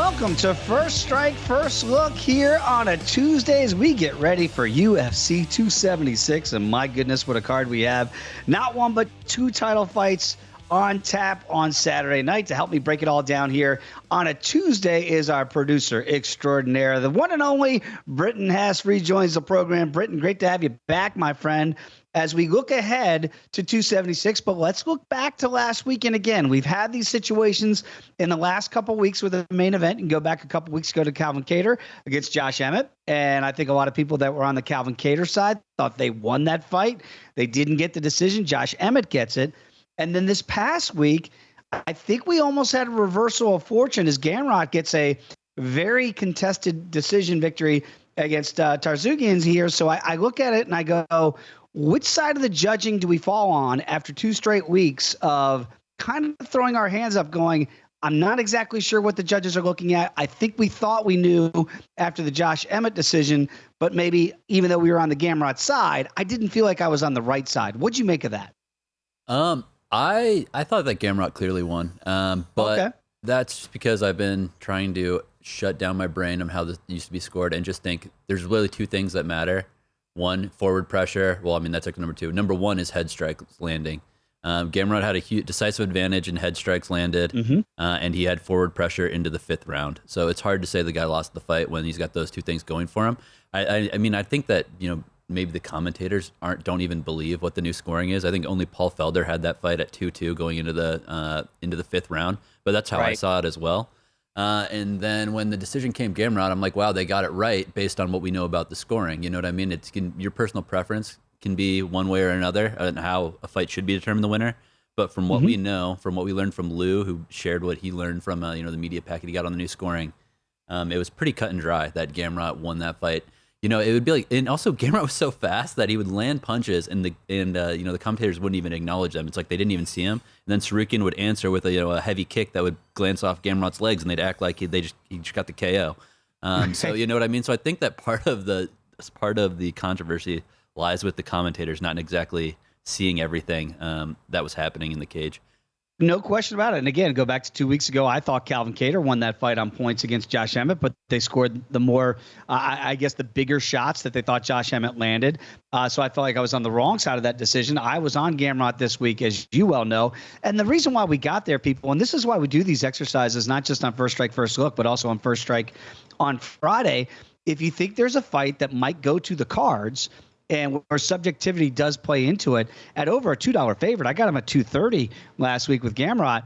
welcome to First Strike, First Look here on a Tuesday as we get ready for UFC 276. And my goodness, what a card we have. Not one, but two title fights on tap on Saturday night. To help me break it all down here on a Tuesday is our producer extraordinaire, the one and only Britton Hess rejoins the program. Britton, great to have you back, my friend, as we look ahead to 276. But let's look back to last weekend again. We've had these situations in the last couple of weeks with the main event, and go back a couple of weeks ago to Calvin Kattar against Josh Emmett. And I think a lot of people that were on the Calvin Kattar side thought they won that fight. They didn't get the decision. Josh Emmett gets it. And then this past week, I think we almost had a reversal of fortune as Gamrot gets a very contested decision victory against Tarzogians here. So I look at it and I go, which side of the judging do we fall on after 2 straight weeks of kind of throwing our hands up going, I'm not exactly sure what the judges are looking at. I think we thought we knew after the Josh Emmett decision, but maybe even though we were on the Gamrot side, I didn't feel like I was on the right side. What'd you make of that? I thought that Gamrot clearly won, but that's because I've been trying to shut down my brain on how this used to be scored and just think there's really 2 things that matter. One, forward pressure. Well, I mean, that's like number 2. Number 1 is head strikes landing. Gamrot had a huge decisive advantage in head strikes landed, and he had forward pressure into the 5th round. So it's hard to say the guy lost the fight when he's got those 2 things going for him. I mean, I think that, maybe the commentators don't even believe what the new scoring is. I think only Paul Felder had that fight at 2-2 going into the 5th round, but that's how I saw it as well. And then when the decision came Gamrot, I'm like, wow, they got it right based on what we know about the scoring. You know what I mean? Your personal preference can be one way or another and how a fight should be determined the winner. But from what we know, from what we learned from Lou, who shared what he learned from the media packet he got on the new scoring, it was pretty cut and dry that Gamrot won that fight. It would be like, and also Gamrot was so fast that he would land punches, and the commentators wouldn't even acknowledge them. It's like they didn't even see him. And then Sarukian would answer with a heavy kick that would glance off Gamrot's legs, and they'd act like he just got the KO. So you know what I mean. So I think that part of the controversy lies with the commentators not exactly seeing everything that was happening in the cage. No question about it. And again, go back to 2 weeks ago, I thought Calvin Kattar won that fight on points against Josh Emmett, but they scored the more, I guess, the bigger shots that they thought Josh Emmett landed. So I felt like I was on the wrong side of that decision. I was on Gamrot this week, as you well know. And the reason why we got there, people, and this is why we do these exercises, not just on First Strike, First Look, but also on First Strike on Friday. If you think there's a fight that might go to the cards, and where subjectivity does play into it, at over a $2 favorite, I got him at $2.30 last week with Gamrot.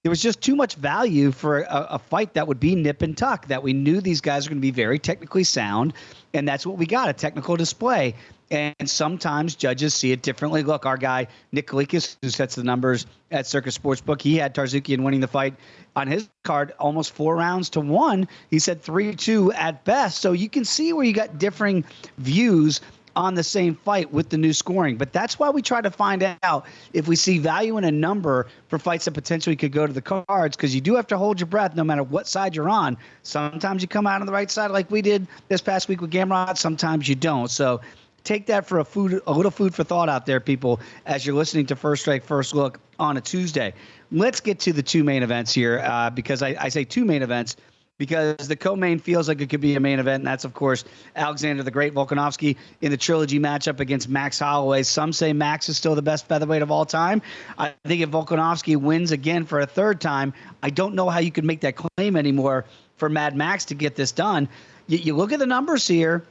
There was just too much value for a fight that would be nip and tuck, that we knew these guys were going to be very technically sound, and that's what we got, a technical display. And sometimes judges see it differently. Look, our guy, Nick Kalikas, who sets the numbers at Circus Sportsbook, he had Tarzogian winning the fight on his card almost 4 rounds to 1. He said 3-2 at best. So you can see where you got differing views on the same fight with the new scoring. But that's why we try to find out if we see value in a number for fights that potentially could go to the cards, because you do have to hold your breath no matter what side you're on. Sometimes you come out on the right side like we did this past week with Gamrot. Sometimes you don't. So take that for a little food for thought out there, people, as you're listening to First Strike, First Look on a Tuesday. Let's get to the 2 main events here, because I say 2 main events because the co-main feels like it could be a main event, and that's, of course, Alexander the Great Volkanovski in the trilogy matchup against Max Holloway. Some say Max is still the best featherweight of all time. I think if Volkanovski wins again for a 3rd time, I don't know how you could make that claim anymore for Mad Max to get this done. You look at the numbers here,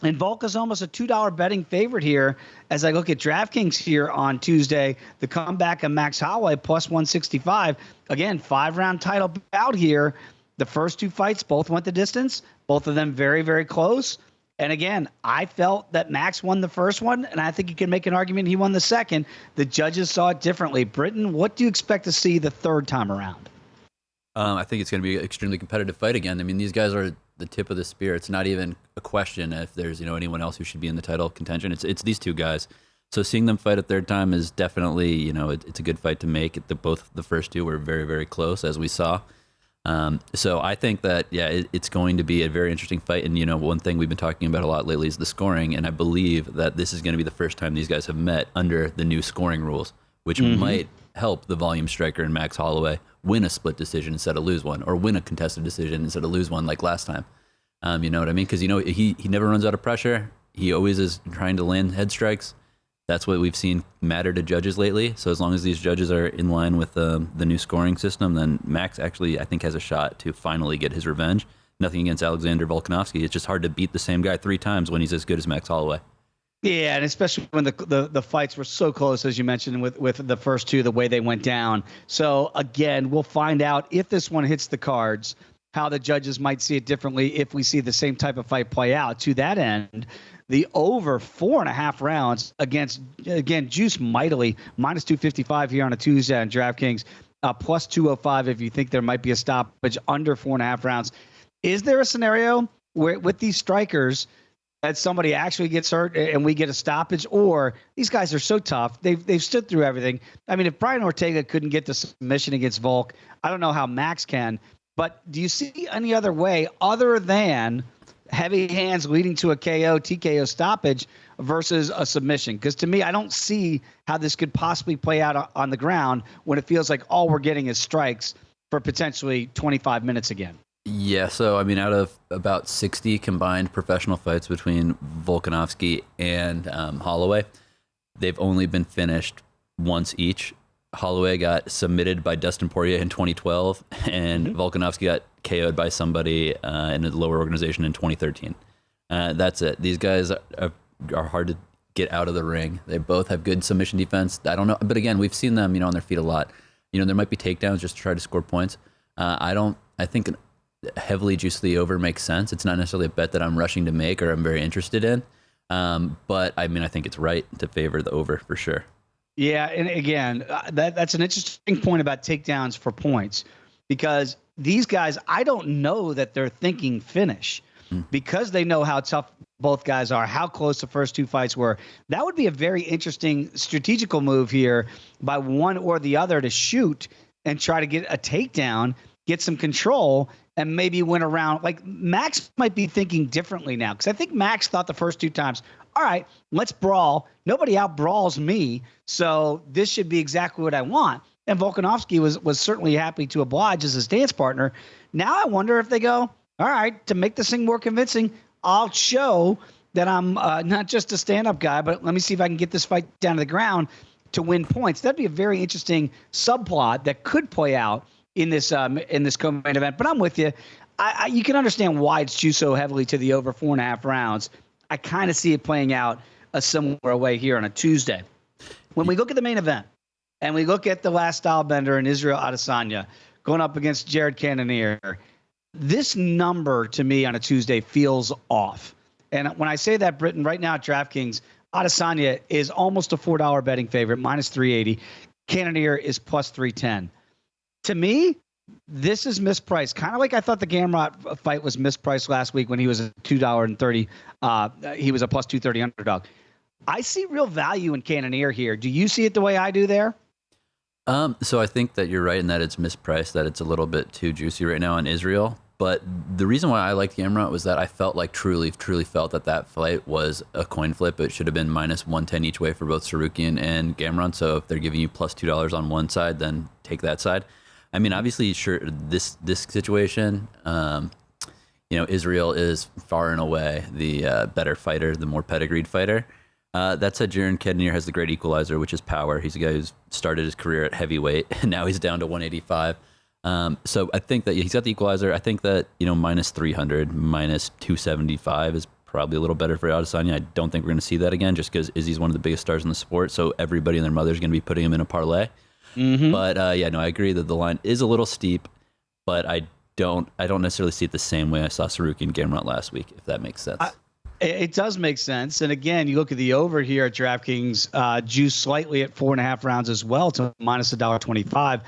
and Volk is almost a $2 betting favorite here. As I look at DraftKings here on Tuesday, the comeback of Max Holloway plus 165. Again, 5-round title bout here. The first 2 fights both went the distance, both of them very, very close. And again, I felt that Max won the first one, and I think you can make an argument he won the second. The judges saw it differently. Britton, what do you expect to see the 3rd time around? I think it's going to be an extremely competitive fight again. I mean, these guys are the tip of the spear. It's not even a question if there's anyone else who should be in the title contention. It's these 2 guys. So seeing them fight a 3rd time is definitely it's a good fight to make. Both the first 2 were very, very close, as we saw. So I think that, it's going to be a very interesting fight. And, one thing we've been talking about a lot lately is the scoring. And I believe that this is going to be the first time these guys have met under the new scoring rules, which might help the volume striker in Max Holloway win a split decision instead of lose one, or win a contested decision instead of lose one like last time. You know what I mean? Because, he never runs out of pressure. He always is trying to land head strikes. That's what we've seen matter to judges lately. So as long as these judges are in line with the new scoring system, then Max actually, I think, has a shot to finally get his revenge. Nothing against Alexander Volkanovski. It's just hard to beat the same guy 3 times when he's as good as Max Holloway. Yeah, and especially when the fights were so close, as you mentioned, with the first 2, the way they went down. So, again, we'll find out if this one hits the cards, how the judges might see it differently if we see the same type of fight play out. To that end, the over 4.5 rounds again, juiced mightily, minus 255 here on a Tuesday on DraftKings, plus 205 if you think there might be a stoppage under 4.5 rounds. Is there a scenario where with these strikers that somebody actually gets hurt and we get a stoppage, or these guys are so tough, they've stood through everything? I mean, if Brian Ortega couldn't get the submission against Volk, I don't know how Max can. But do you see any other way other than heavy hands leading to a KO, TKO stoppage versus a submission? Because to me, I don't see how this could possibly play out on the ground when it feels like all we're getting is strikes for potentially 25 minutes again. Yeah, so I mean, out of about 60 combined professional fights between Volkanovski and Holloway, they've only been finished once each. Holloway got submitted by Dustin Poirier in 2012, and Volkanovski got KO'd by somebody in a lower organization in 2013. That's it. These guys are hard to get out of the ring. They both have good submission defense. I don't know, but again, we've seen them, on their feet a lot. There might be takedowns just to try to score points. I think heavily juice the over makes sense. It's not necessarily a bet that I'm rushing to make or I'm very interested in. But I mean, I think it's right to favor the over for sure. Yeah, and again, that's an interesting point about takedowns for points, because these guys, I don't know that they're thinking finish because they know how tough both guys are, how close the first 2 fights were. That would be a very interesting strategical move here by one or the other to shoot and try to get a takedown, get some control, and maybe win a round. Like, Max might be thinking differently now, because I think Max thought the first 2 times, all right, let's brawl. Nobody out-brawls me, so this should be exactly what I want. And Volkanovski was certainly happy to oblige as his dance partner. Now I wonder if they go, all right, to make this thing more convincing, I'll show that I'm not just a stand-up guy, but let me see if I can get this fight down to the ground to win points. That'd be a very interesting subplot that could play out in this co-main event. But I'm with you. You can understand why it's juiced so heavily to the over 4.5 rounds. I kind of see it playing out a similar way here on a Tuesday. When we look at the main event and we look at the last style bender in Israel Adesanya going up against Jared Cannonier, this number to me on a Tuesday feels off. And when I say that, Britton, right now at DraftKings, Adesanya is almost a $4 betting favorite, minus 380. Cannonier is plus 310. To me, this is mispriced, kind of like I thought the Gamrot fight was mispriced last week when he was a $2.30. He was a plus 230 underdog. I see real value in Cannonier here. Do you see it the way I do there? So I think that you're right in that it's mispriced, that it's a little bit too juicy right now in Israel. But the reason why I liked Gamrot was that I felt like truly felt that fight was a coin flip. It should have been minus 110 each way for both Sarukian and Gamrot. So if they're giving you plus $2 on one side, then take that side. I mean, obviously, sure, this situation, Israel is far and away the better fighter, the more pedigreed fighter. That said, Jared Cannonier has the great equalizer, which is power. He's a guy who's started his career at heavyweight, and now he's down to 185. So I think that he's got the equalizer. I think that, minus 300, minus 275 is probably a little better for Adesanya. I don't think we're going to see that again, just because Izzy's one of the biggest stars in the sport, so everybody and their mother is going to be putting him in a parlay. Mm-hmm. But I agree that the line is a little steep, but I don't necessarily see it the same way I saw Sarukian and Gamrot last week, if that makes sense. It does make sense. And again, you look at the over here at DraftKings, juice slightly at 4.5 rounds as well to minus $1.25.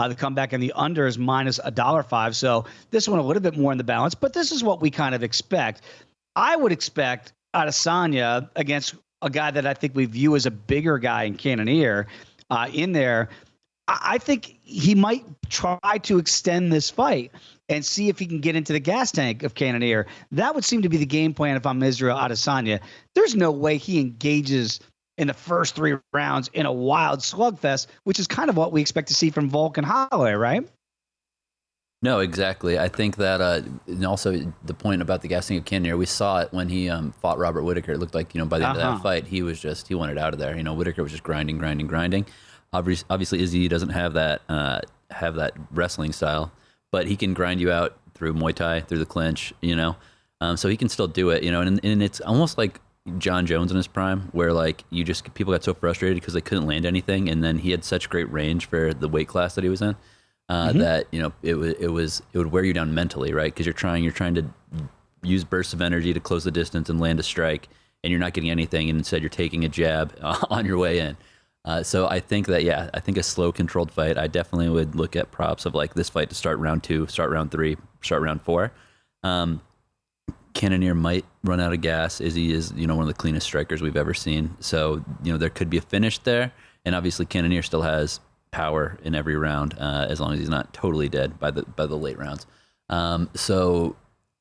The comeback and the under is minus $1.05. So this one a little bit more in the balance, but this is what we kind of expect. I would expect Adesanya against a guy that I think we view as a bigger guy in Cannonier in there. I think he might try to extend this fight and see if he can get into the gas tank of Cannonier. That would seem to be the game plan if I'm Israel Adesanya. There's no way he engages in the first 3 rounds in a wild slugfest, which is kind of what we expect to see from Volk and Holloway, right? No, exactly. I think that, and also the point about the gassing of Cannonier, we saw it when he fought Robert Whittaker. It looked like, by the end of that fight, he wanted out of there. Whittaker was just grinding. Obviously, Izzy doesn't have that wrestling style, but he can grind you out through Muay Thai, through the clinch, so he can still do it, and it's almost like John Jones in his prime, where like people got so frustrated because they couldn't land anything, and then he had such great range for the weight class that he was in. That it would wear you down mentally, right? Because you're trying to use bursts of energy to close the distance and land a strike, and you're not getting anything, and instead you're taking a jab on your way in. So I think that a slow, controlled fight. I definitely would look at props of like this fight to start round 2, start round 3, start round 4. Cannonier might run out of gas. Izzy is one of the cleanest strikers we've ever seen. So there could be a finish there, and obviously Cannonier still has power in every round, as long as he's not totally dead by the late rounds. So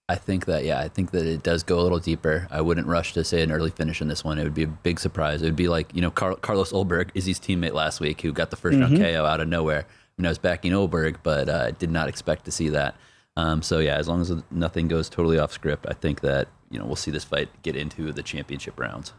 I think that it does go a little deeper. I wouldn't rush to say an early finish in this one. It would be a big surprise. It would be like Carlos Ulberg, Izzy's teammate last week, who got the first round KO out of nowhere. I was backing Ulberg, but did not expect to see that. So yeah, as long as nothing goes totally off script, I think that we'll see this fight get into the championship rounds.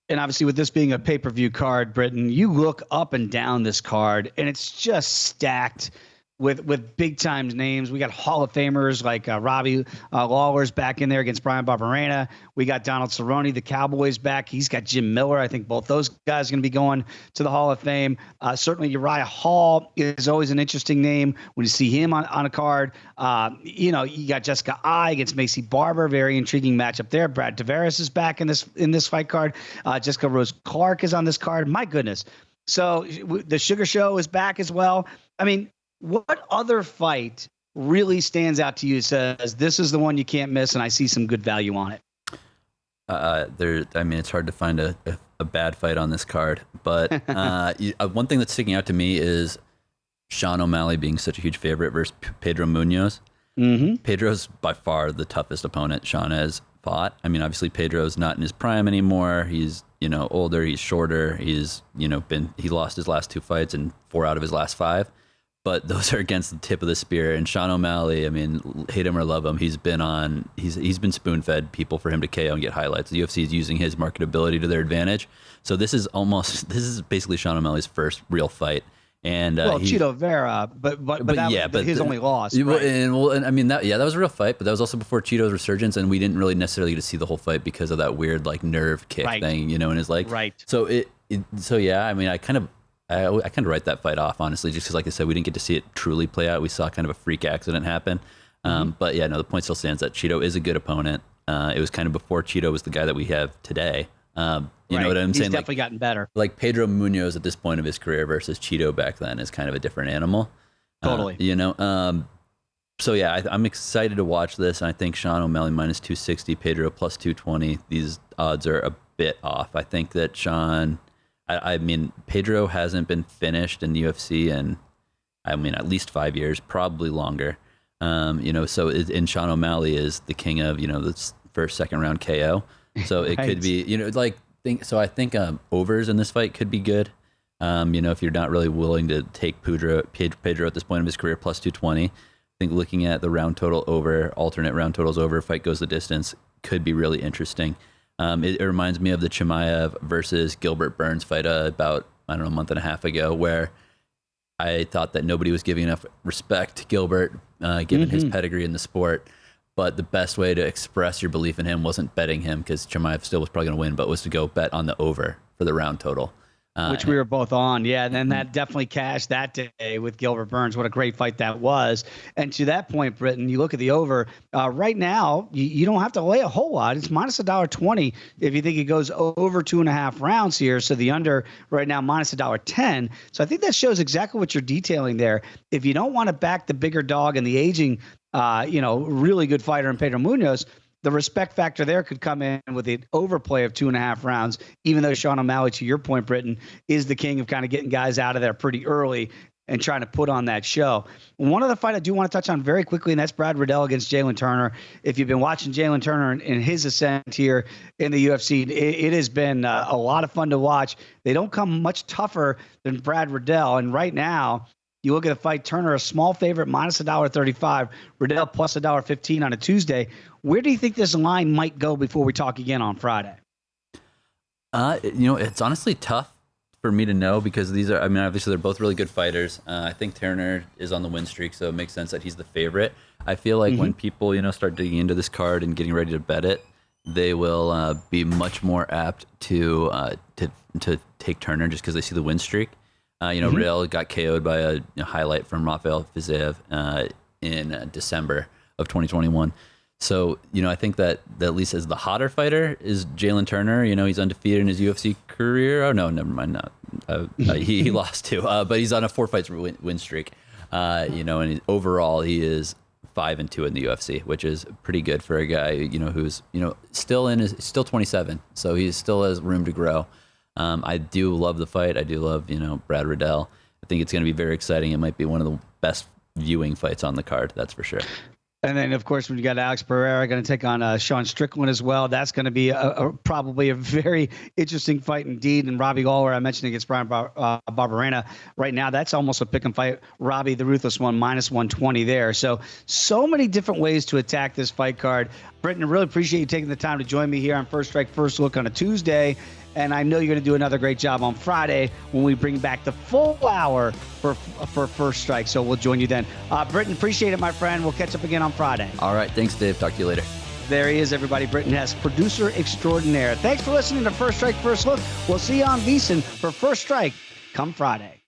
And obviously, with this being a pay-per-view card, Britton, you look up and down this card, and it's just stacked with big-time names. We got Hall of Famers like Robbie Lawler's back in there against Brian Barberena. We got Donald Cerrone, the Cowboys, back. He's got Jim Miller. I think both those guys are going to be going to the Hall of Fame. Certainly, Uriah Hall is always an interesting name when you see him on a card. You got Jessica Ai against Macy Barber. Very intriguing matchup there. Brad Tavares is back in this fight card. Jessica Rose Clark is on this card. My goodness. So the Sugar Show is back as well. I mean, what other fight really stands out to you, says this is the one you can't miss, and I see some good value on it? It's hard to find a bad fight on this card, but one thing that's sticking out to me is Sean O'Malley being such a huge favorite versus Pedro Munoz. Pedro's by far the toughest opponent Sean has fought. I mean, obviously Pedro's not in his prime anymore. He's older. He's shorter. He lost his last 2 fights and 4 out of his last 5. But those are against the tip of the spear. And Sean O'Malley, I mean, hate him or love him, he's been spoon-fed people for him to KO and get highlights. The UFC is using his marketability to their advantage. So this is basically Sean O'Malley's first real fight. And Chito Vera, but his only loss. Right? And I mean that was a real fight, but that was also before Chito's resurgence, and we didn't really necessarily get to see the whole fight because of that weird like nerve kick thing, in his leg. Right. So I mean, I kind of write that fight off, honestly, just because, like I said, we didn't get to see it truly play out. We saw kind of a freak accident happen. But yeah, no, the point still stands that Chito is a good opponent. It was kind of before Chito was the guy that we have today. You know what I'm saying? He's definitely gotten better. Like Pedro Munoz at this point of his career versus Chito back then is kind of a different animal. Totally. So yeah, I'm excited to watch this. And I think Sean O'Malley minus 260, Pedro plus 220. These odds are a bit off. I think that Sean... I mean, Pedro hasn't been finished in the UFC in, at least 5 years, probably longer. And Sean O'Malley is the king of, the first, second round KO. So it could be, I think overs in this fight could be good. If you're not really willing to take Pedro at this point of his career, plus 220. I think looking at the round total over, alternate round totals over, fight goes the distance, could be really interesting. It reminds me of the Chimaev versus Gilbert Burns fight about, a month and a half ago, where I thought that nobody was giving enough respect to Gilbert, given his pedigree in the sport. But the best way to express your belief in him wasn't betting him, because Chimaev still was probably going to win, but was to go bet on the over for the round total. Which we were both on. Yeah, and then that definitely cashed that day with Gilbert Burns. What a great fight that was. And to that point, Britton, you look at the over. Right now, you don't have to lay a whole lot. It's minus $1.20 if you think it goes over 2.5 rounds here. So the under right now, minus $1.10. So I think that shows exactly what you're detailing there. If you don't want to back the bigger dog and the aging, really good fighter in Pedro Munoz, the respect factor there could come in with the overplay of 2.5 rounds, even though Sean O'Malley, to your point, Britton, is the king of kind of getting guys out of there pretty early. and trying to put on that show. One other fight I do want to touch on very quickly, and that's Brad Riddell against Jalen Turner. If you've been watching Jalen Turner in his ascent here in the UFC, it has been a lot of fun to watch. They don't come much tougher than Brad Riddell, and right now, you look at the fight, Turner a small favorite, minus $1.35, Riddell plus $1.15 on a Tuesday. Where do you think this line might go before we talk again on Friday? It's honestly tough for me to know because obviously they're both really good fighters. I think Turner is on the win streak, so it makes sense that he's the favorite. I feel like when people, start digging into this card and getting ready to bet it, they will be much more apt to take Turner just because they see the win streak. Riddell got KO'd by a highlight from Rafael Fiziev in December of 2021. So, I think that at least as the hotter fighter is Jalen Turner. He's undefeated in his UFC career. Oh, no, never mind. He lost too, but he's on a 4-fight win streak. And overall he is 5-2 in the UFC, which is pretty good for a guy, who's, still 27. So he still has room to grow. I do love the fight. I do love, Brad Riddell. I think it's going to be very exciting. It might be one of the best viewing fights on the card. That's for sure. And then, of course, when you got Alex Pereira going to take on Sean Strickland as well, that's going to be probably a very interesting fight indeed. And Robbie Galloway, I mentioned against Brian Barberena. Right now, that's almost a pick and fight. Robbie, the Ruthless One, minus 120 there. So many different ways to attack this fight card. Britton, I really appreciate you taking the time to join me here on First Strike First Look on a Tuesday. And I know you're going to do another great job on Friday when we bring back the full hour for First Strike. So we'll join you then. Britton, appreciate it, my friend. We'll catch up again on Friday. All right. Thanks, Dave. Talk to you later. There he is, everybody. Britton Hess, producer extraordinaire. Thanks for listening to First Strike First Look. We'll see you on VSiN for First Strike come Friday.